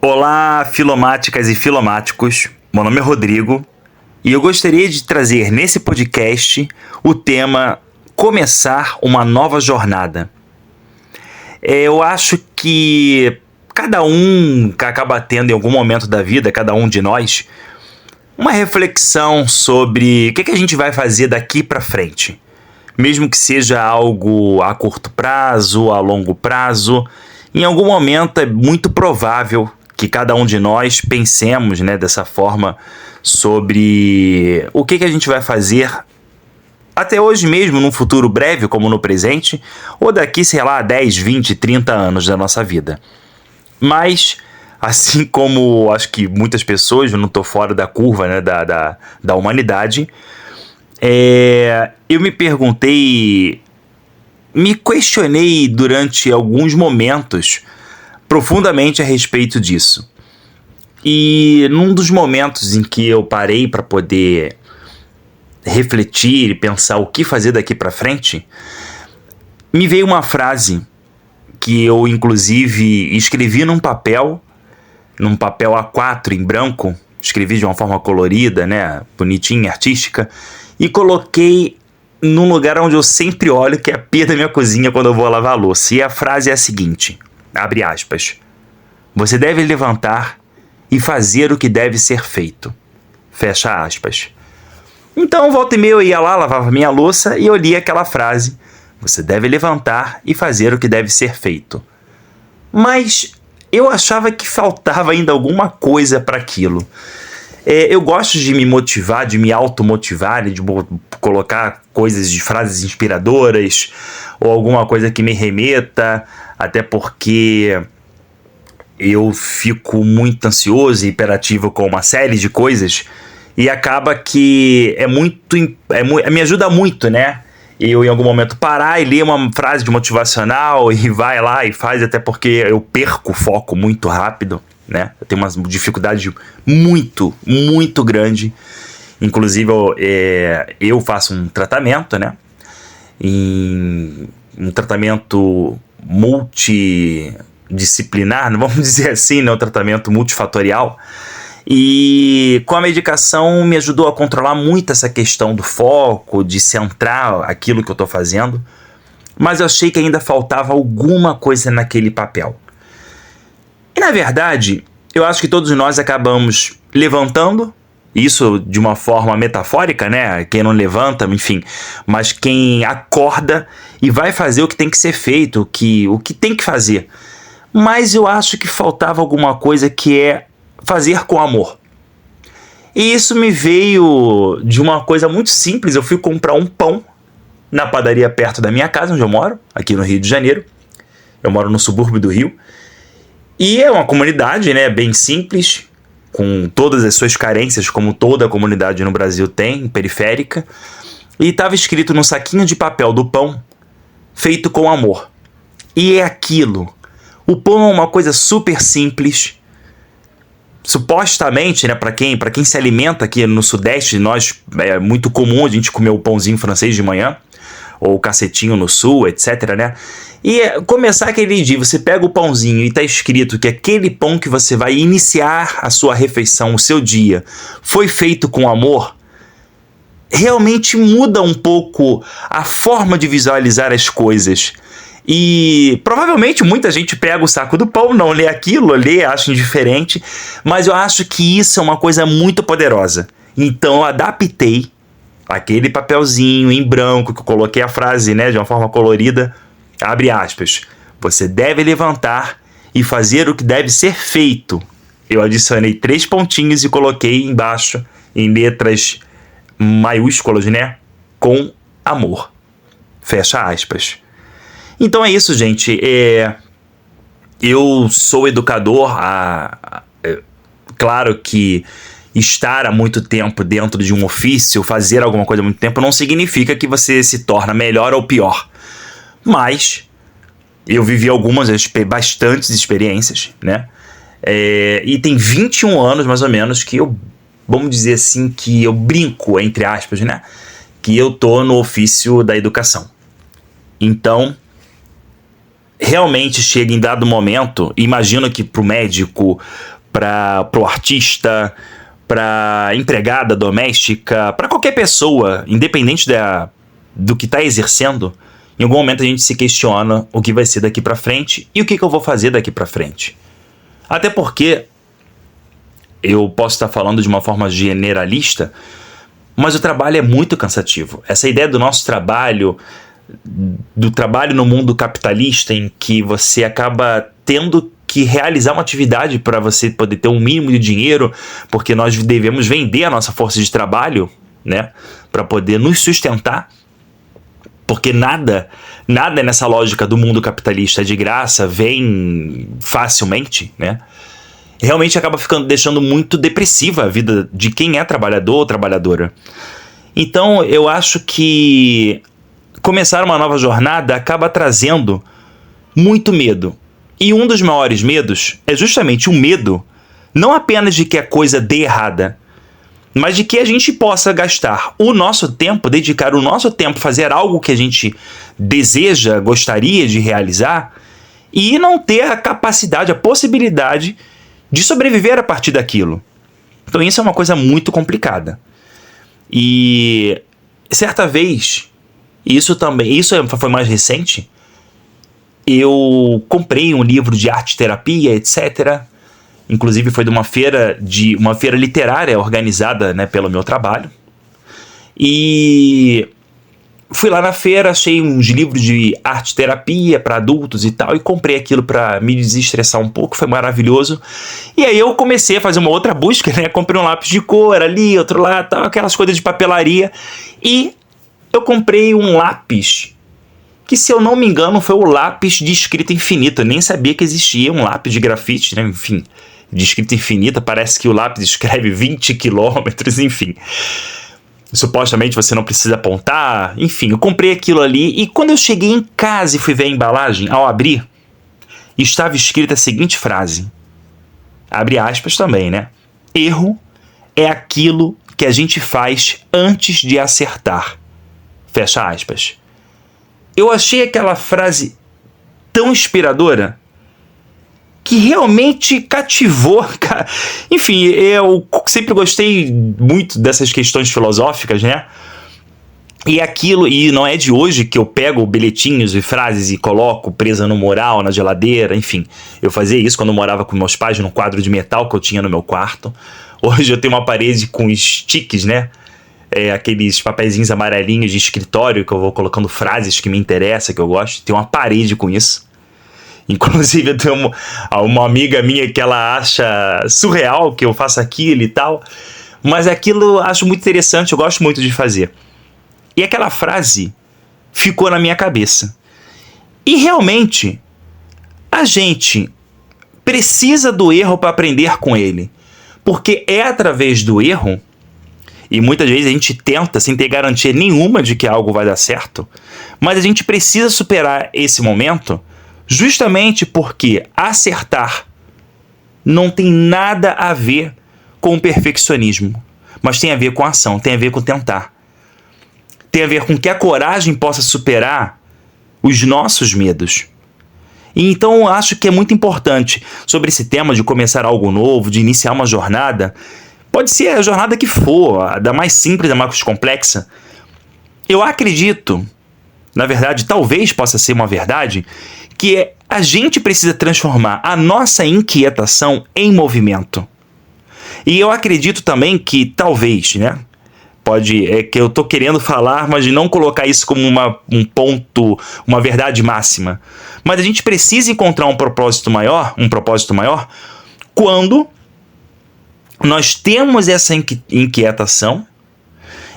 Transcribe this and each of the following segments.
Olá, filomáticas e filomáticos. Meu nome é Rodrigo e eu gostaria de trazer nesse podcast o tema Começar uma Nova Jornada. Eu acho que cada um acaba tendo em algum momento da vida, cada um de nós, uma reflexão sobre o que a gente vai fazer daqui para frente. Mesmo que seja algo a curto prazo, a longo prazo, em algum momento é muito provável que cada um de nós pensemos, dessa forma sobre o que a gente vai fazer até hoje mesmo, num futuro breve, como no presente, ou daqui, 10, 20, 30 anos da nossa vida. Mas, assim como acho que muitas pessoas, eu não estou fora da curva da humanidade, eu me questionei durante alguns momentos profundamente a respeito disso. E num dos momentos em que eu parei para poder refletir e pensar o que fazer daqui para frente, me veio uma frase que eu inclusive escrevi num papel A4 em branco, escrevi de uma forma colorida, bonitinha, artística, e coloquei num lugar onde eu sempre olho, que é a pia da minha cozinha quando eu vou lavar a louça. E a frase é a seguinte, abre aspas: você deve levantar e fazer o que deve ser feito. Fecha aspas. Então, volta e meia eu ia lá, lavava minha louça e eu li aquela frase: você deve levantar e fazer o que deve ser feito. Mas eu achava que faltava ainda alguma coisa para aquilo. Eu gosto de me motivar, de me automotivar, de colocar coisas de frases inspiradoras ou alguma coisa que me remeta, até porque eu fico muito ansioso e hiperativo com uma série de coisas e acaba que me ajuda muito, eu em algum momento parar e ler uma frase de motivacional e vai lá e faz, até porque eu perco o foco muito rápido, eu tenho uma dificuldade muito, muito grande. Inclusive eu faço um tratamento, um tratamento multidisciplinar, vamos dizer assim, um tratamento multifatorial. E com a medicação me ajudou a controlar muito essa questão do foco, de centrar aquilo que eu estou fazendo. Mas eu achei que ainda faltava alguma coisa naquele papel. E na verdade, eu acho que todos nós acabamos levantando, isso de uma forma metafórica, quem não levanta, enfim, mas quem acorda e vai fazer o que tem que ser feito, o que tem que fazer. Mas eu acho que faltava alguma coisa, que é fazer com amor. E isso me veio de uma coisa muito simples. Eu fui comprar um pão na padaria perto da minha casa, onde eu moro, aqui no Rio de Janeiro. Eu moro no subúrbio do Rio. E é uma comunidade, bem simples, com todas as suas carências, como toda a comunidade no Brasil tem, periférica. E estava escrito no saquinho de papel do pão: feito com amor. E é aquilo. O pão é uma coisa super simples. Supostamente, para quem se alimenta aqui no Sudeste, nós é muito comum a gente comer o pãozinho francês de manhã, ou o cacetinho no Sul, etc, E começar aquele dia, você pega o pãozinho e está escrito que aquele pão que você vai iniciar a sua refeição, o seu dia, foi feito com amor, realmente muda um pouco a forma de visualizar as coisas. E provavelmente muita gente pega o saco do pão, não lê aquilo, acha indiferente, mas eu acho que isso é uma coisa muito poderosa. Então eu adaptei aquele papelzinho em branco, que eu coloquei a frase, de uma forma colorida, abre aspas: você deve levantar e fazer o que deve ser feito. Eu adicionei 3 pontinhos e coloquei embaixo, em letras maiúsculas, com amor. Fecha aspas. Então é isso, gente. Eu sou educador. Claro que estar há muito tempo dentro de um ofício, fazer alguma coisa há muito tempo, não significa que você se torna melhor ou pior. Mas eu vivi bastantes experiências, e tem 21 anos, mais ou menos, que vamos dizer assim, que eu brinco, entre aspas, que eu tô no ofício da educação. Então, realmente chega em dado momento, imagino que pro médico, pro artista, pra empregada doméstica, pra qualquer pessoa, independente do que tá exercendo, em algum momento a gente se questiona o que vai ser daqui pra frente e o que eu vou fazer daqui pra frente. Até porque eu posso estar falando de uma forma generalista, mas o trabalho é muito cansativo. Essa ideia do nosso trabalho, do trabalho no mundo capitalista, em que você acaba tendo que realizar uma atividade para você poder ter um mínimo de dinheiro, porque nós devemos vender a nossa força de trabalho, né, para poder nos sustentar, porque nada nessa lógica do mundo capitalista é de graça, vem facilmente, né? Realmente acaba deixando muito depressiva a vida de quem é trabalhador ou trabalhadora. Então eu acho que começar uma nova jornada acaba trazendo muito medo. E um dos maiores medos é justamente o medo, não apenas de que a coisa dê errada, mas de que a gente possa gastar o nosso tempo, dedicar o nosso tempo, fazer algo que a gente deseja, gostaria de realizar, e não ter a capacidade, a possibilidade de sobreviver a partir daquilo. Então isso é uma coisa muito complicada. E certa vez, isso foi mais recente, eu comprei um livro de arte terapia, etc. Inclusive foi de uma feira literária organizada, né, pelo meu trabalho. E fui lá na feira, achei uns livros de arte terapia para adultos e tal, e comprei aquilo para me desestressar um pouco, foi maravilhoso. E aí eu comecei a fazer uma outra busca, né? Comprei um lápis de cor ali, outro lá, tal, aquelas coisas de papelaria. E eu comprei um lápis que, se eu não me engano, foi o lápis de escrita infinita. Eu nem sabia que existia um lápis de grafite, né? Enfim, de escrita infinita, parece que o lápis escreve 20 quilômetros, enfim. Supostamente você não precisa apontar, enfim, eu comprei aquilo ali e quando eu cheguei em casa e fui ver a embalagem, ao abrir, estava escrita a seguinte frase, abre aspas também, né? Erro é aquilo que a gente faz antes de acertar, fecha aspas. Eu achei aquela frase tão inspiradora que realmente cativou. Enfim, eu sempre gostei muito dessas questões filosóficas, né? E não é de hoje que eu pego bilhetinhos e frases e coloco presa no mural, na geladeira, enfim. Eu fazia isso quando eu morava com meus pais num quadro de metal que eu tinha no meu quarto. Hoje eu tenho uma parede com sticks, né? Aqueles papeizinhos amarelinhos de escritório que eu vou colocando frases que me interessam, que eu gosto. Tem uma parede com isso. Inclusive eu tenho uma amiga minha que ela acha surreal que eu faça aquilo e tal, mas aquilo eu acho muito interessante, eu gosto muito de fazer. E aquela frase ficou na minha cabeça. E realmente, a gente precisa do erro para aprender com ele, porque é através do erro, e muitas vezes a gente tenta sem ter garantia nenhuma de que algo vai dar certo, mas a gente precisa superar esse momento justamente porque acertar não tem nada a ver com o perfeccionismo, mas tem a ver com a ação, tem a ver com tentar. Tem a ver com que a coragem possa superar os nossos medos. E então eu acho que é muito importante sobre esse tema de começar algo novo, de iniciar uma jornada. Pode ser a jornada que for, da mais simples à mais complexa. Eu acredito, na verdade, talvez possa ser uma verdade, que a gente precisa transformar a nossa inquietação em movimento. E eu acredito também que talvez, né? Que eu tô querendo falar, mas de não colocar isso como um ponto, uma verdade máxima. Mas a gente precisa encontrar um propósito maior quando nós temos essa inquietação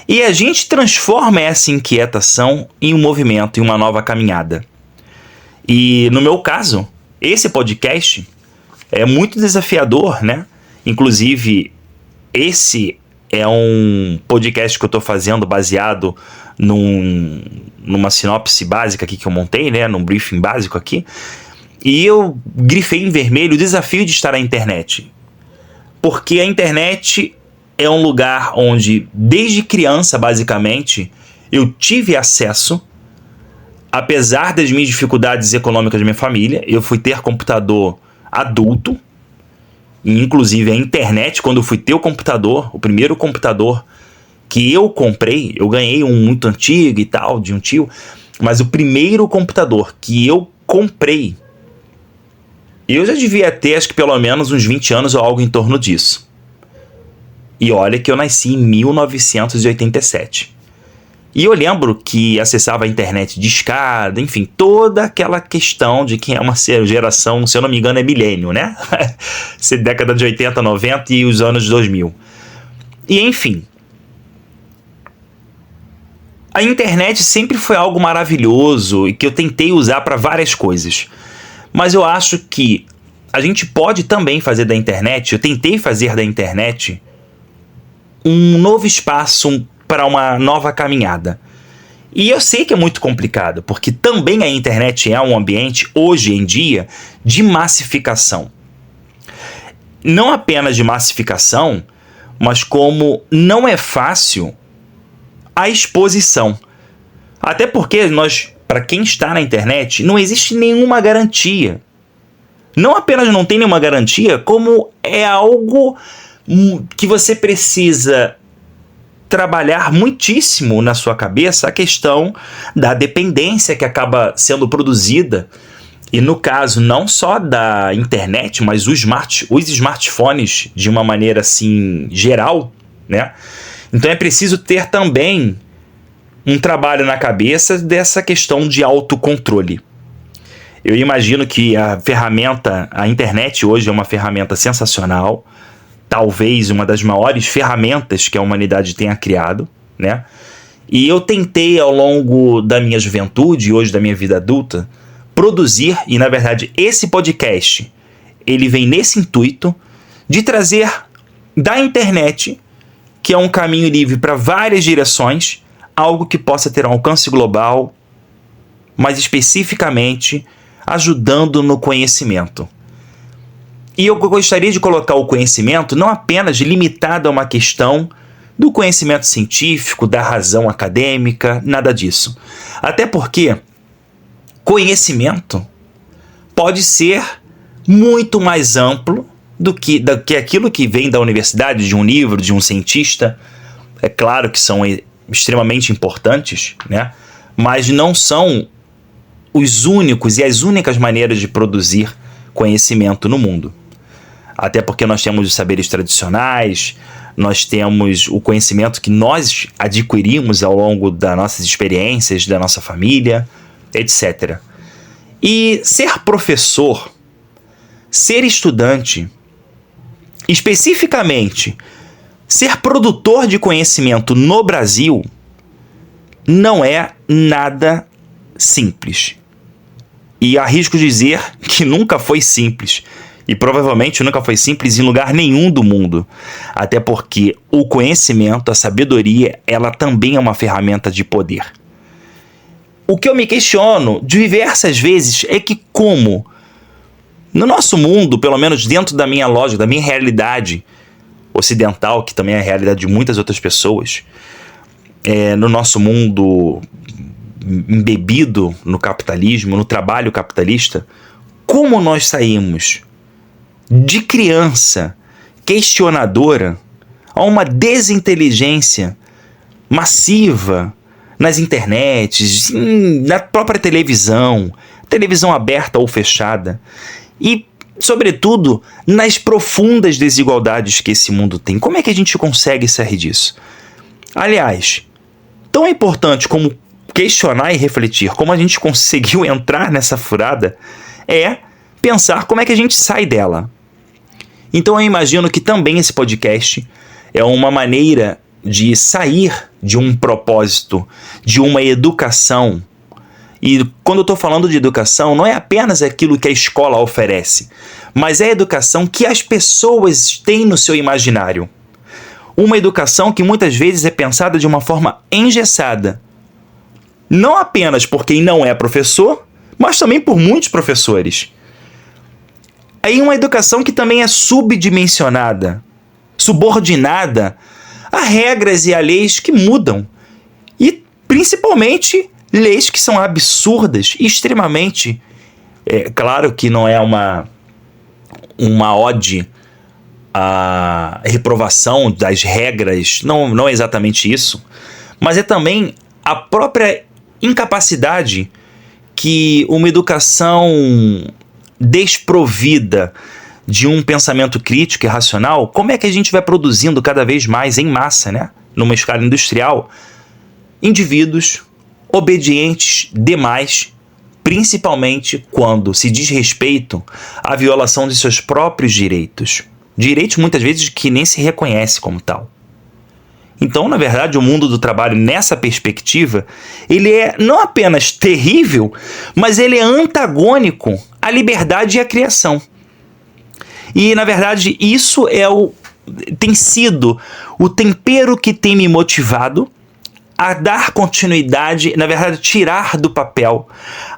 e a gente transforma essa inquietação em um movimento, em uma nova caminhada. E no meu caso, esse podcast é muito desafiador, né? Inclusive, esse é um podcast que eu estou fazendo baseado numa sinopse básica aqui que eu montei, né? Num briefing básico aqui. E eu grifei em vermelho o desafio de estar na internet. Porque a internet é um lugar onde, desde criança, basicamente, eu tive acesso apesar das minhas dificuldades econômicas da minha família, eu fui ter computador adulto, e inclusive a internet, quando eu fui ter o computador, o primeiro computador que eu comprei, eu ganhei um muito antigo e tal, de um tio, mas o primeiro computador que eu comprei, eu já devia ter, acho que pelo menos uns 20 anos ou algo em torno disso. E olha que eu nasci em 1987. E eu lembro que acessava a internet de escada, enfim, toda aquela questão de que é uma geração, se eu não me engano, é milênio, né? Década de 80, 90 e os anos 2000. E enfim, a internet sempre foi algo maravilhoso e que eu tentei usar para várias coisas. Mas eu acho que a gente pode também fazer da internet, eu tentei fazer da internet um novo espaço para uma nova caminhada. E eu sei que é muito complicado, porque também a internet é um ambiente, hoje em dia, de massificação. Não apenas de massificação, mas como não é fácil a exposição. Até porque para quem está na internet, não existe nenhuma garantia. Não apenas não tem nenhuma garantia, como é algo que você precisa trabalhar muitíssimo na sua cabeça a questão da dependência que acaba sendo produzida. E no caso, não só da internet, mas os smartphones de uma maneira assim geral, né? Então é preciso ter também um trabalho na cabeça dessa questão de autocontrole. Eu imagino que a internet hoje é uma ferramenta sensacional, talvez uma das maiores ferramentas que a humanidade tenha criado, né? E eu tentei ao longo da minha juventude e hoje da minha vida adulta produzir, e na verdade esse podcast, ele vem nesse intuito de trazer da internet, que é um caminho livre para várias direções, algo que possa ter um alcance global, mas especificamente ajudando no conhecimento. E eu gostaria de colocar o conhecimento não apenas limitado a uma questão do conhecimento científico, da razão acadêmica, nada disso. Até porque conhecimento pode ser muito mais amplo do que aquilo que vem da universidade, de um livro, de um cientista. É claro que são extremamente importantes, né? Mas não são os únicos e as únicas maneiras de produzir conhecimento no mundo. Até porque nós temos os saberes tradicionais, nós temos o conhecimento que nós adquirimos ao longo das nossas experiências, da nossa família, etc. E ser professor, ser estudante, especificamente ser produtor de conhecimento no Brasil, não é nada simples. E arrisco dizer que nunca foi simples. E provavelmente nunca foi simples em lugar nenhum do mundo. Até porque o conhecimento, a sabedoria, ela também é uma ferramenta de poder. O que eu me questiono diversas vezes é que como no nosso mundo, pelo menos dentro da minha lógica, da minha realidade ocidental, que também é a realidade de muitas outras pessoas, no nosso mundo embebido no capitalismo, no trabalho capitalista, como nós saímos de criança questionadora a uma desinteligência massiva nas internets, na própria televisão aberta ou fechada, e, sobretudo, nas profundas desigualdades que esse mundo tem. Como é que a gente consegue sair disso? Aliás, tão importante como questionar e refletir como a gente conseguiu entrar nessa furada é pensar como é que a gente sai dela. Então eu imagino que também esse podcast é uma maneira de sair de um propósito, de uma educação. E quando eu estou falando de educação, não é apenas aquilo que a escola oferece, mas é a educação que as pessoas têm no seu imaginário. Uma educação que muitas vezes é pensada de uma forma engessada. Não apenas por quem não é professor, mas também por muitos professores. Aí uma educação que também é subdimensionada, subordinada a regras e a leis que mudam. E, principalmente, Leis que são absurdas e extremamente... claro que não é uma ode à reprovação das regras, não é exatamente isso, mas é também a própria incapacidade que uma educação desprovida de um pensamento crítico e racional, como é que a gente vai produzindo cada vez mais em massa, né? Numa escala industrial, indivíduos obedientes demais, principalmente quando se diz respeito à violação de seus próprios direitos. Direitos muitas vezes que nem se reconhece como tal. Então, na verdade, o mundo do trabalho nessa perspectiva, ele é não apenas terrível, mas ele é antagônico à liberdade e à criação. E, na verdade, isso tem sido o tempero que tem me motivado a dar continuidade, na verdade, tirar do papel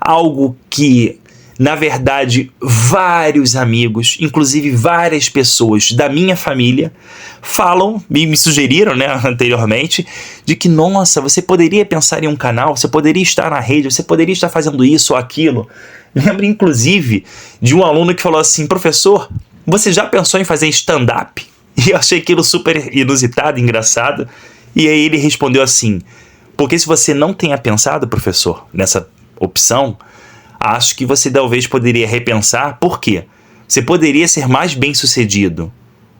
algo que, na verdade, vários amigos, inclusive várias pessoas da minha família, falam e me sugeriram, né, anteriormente, de que, nossa, você poderia pensar em um canal, você poderia estar na rede, você poderia estar fazendo isso ou aquilo. Lembro, inclusive, de um aluno que falou assim: professor, você já pensou em fazer stand-up? E eu achei aquilo super inusitado, engraçado. E aí ele respondeu assim: porque se você não tenha pensado, professor, nessa opção, acho que você talvez poderia repensar. Por quê? Você poderia ser mais bem-sucedido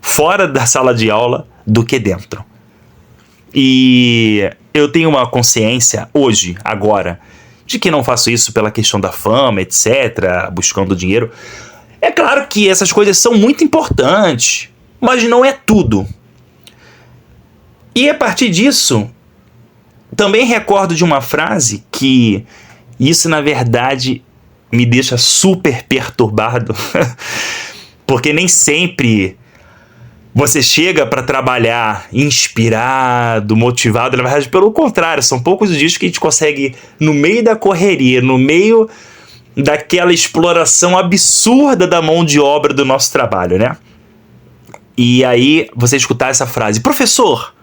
fora da sala de aula do que dentro. E eu tenho uma consciência hoje, agora, de que não faço isso pela questão da fama, etc., buscando dinheiro. É claro que essas coisas são muito importantes, mas não é tudo. E a partir disso, também recordo de uma frase que isso, na verdade, me deixa super perturbado, porque nem sempre você chega para trabalhar inspirado, motivado. Na verdade, pelo contrário, são poucos os dias que a gente consegue, no meio da correria, no meio daquela exploração absurda da mão de obra do nosso trabalho, né? E aí você escutar essa frase: professor,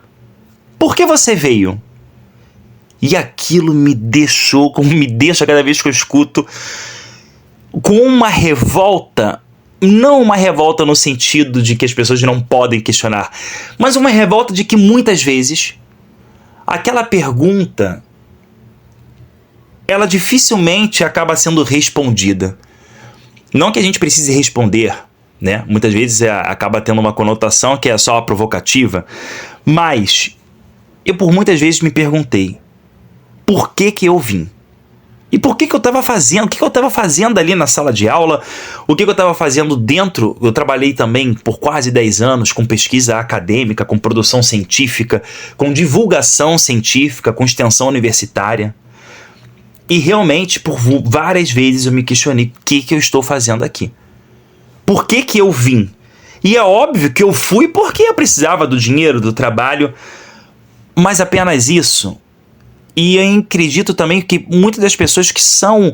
por que você veio? E aquilo me deixou, como me deixa cada vez que eu escuto, com uma revolta. Não uma revolta no sentido de que as pessoas não podem questionar, mas uma revolta de que muitas vezes aquela pergunta, ela dificilmente acaba sendo respondida. Não que a gente precise responder, né? Muitas vezes acaba tendo uma conotação que é só provocativa, mas eu por muitas vezes me perguntei: por que eu vim? E por que eu estava fazendo? O que eu estava fazendo ali na sala de aula? O que eu estava fazendo dentro? Eu trabalhei também por quase 10 anos com pesquisa acadêmica, com produção científica, com divulgação científica, com extensão universitária. E realmente, por várias vezes eu me questionei: o que eu estou fazendo aqui? Por que eu vim? E é óbvio que eu fui porque eu precisava do dinheiro, do trabalho, mas apenas isso. E eu acredito também que muitas das pessoas que são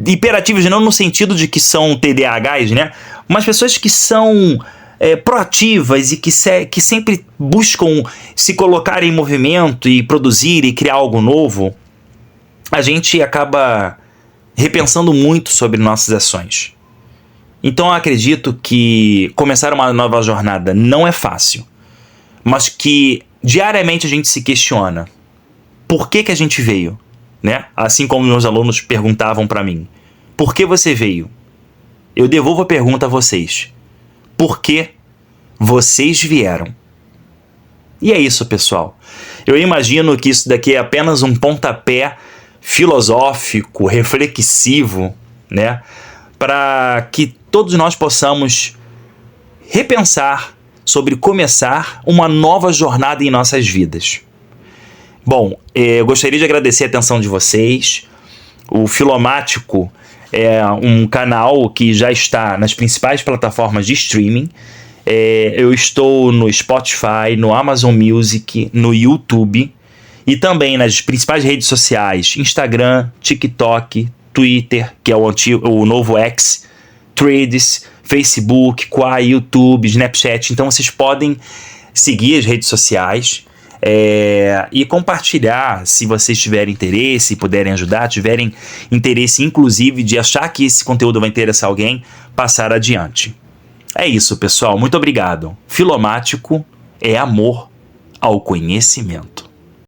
hiperativas, não no sentido de que são TDAHs, né? Mas pessoas que são proativas e que sempre buscam se colocar em movimento e produzir e criar algo novo, a gente acaba repensando muito sobre nossas ações. Então eu acredito que começar uma nova jornada não é fácil, mas que diariamente a gente se questiona: por que a gente veio? Né? Assim como meus alunos perguntavam para mim: por que você veio? Eu devolvo a pergunta a vocês: por que vocês vieram? E é isso, pessoal. Eu imagino que isso daqui é apenas um pontapé filosófico, reflexivo, né? Para que todos nós possamos repensar sobre começar uma nova jornada em nossas vidas. Bom, eu gostaria de agradecer a atenção de vocês. O Filomático é um canal que já está nas principais plataformas de streaming. Eu estou no Spotify, no Amazon Music, no YouTube e também nas principais redes sociais: Instagram, TikTok, Twitter, que é o novo X, Threads, Facebook, Quai, YouTube, Snapchat. Então vocês podem seguir as redes sociais. E compartilhar, se vocês tiverem interesse, puderem ajudar, tiverem interesse inclusive de achar que esse conteúdo vai interessar alguém, passar adiante. É isso, pessoal. Muito obrigado. Filomático é amor ao conhecimento.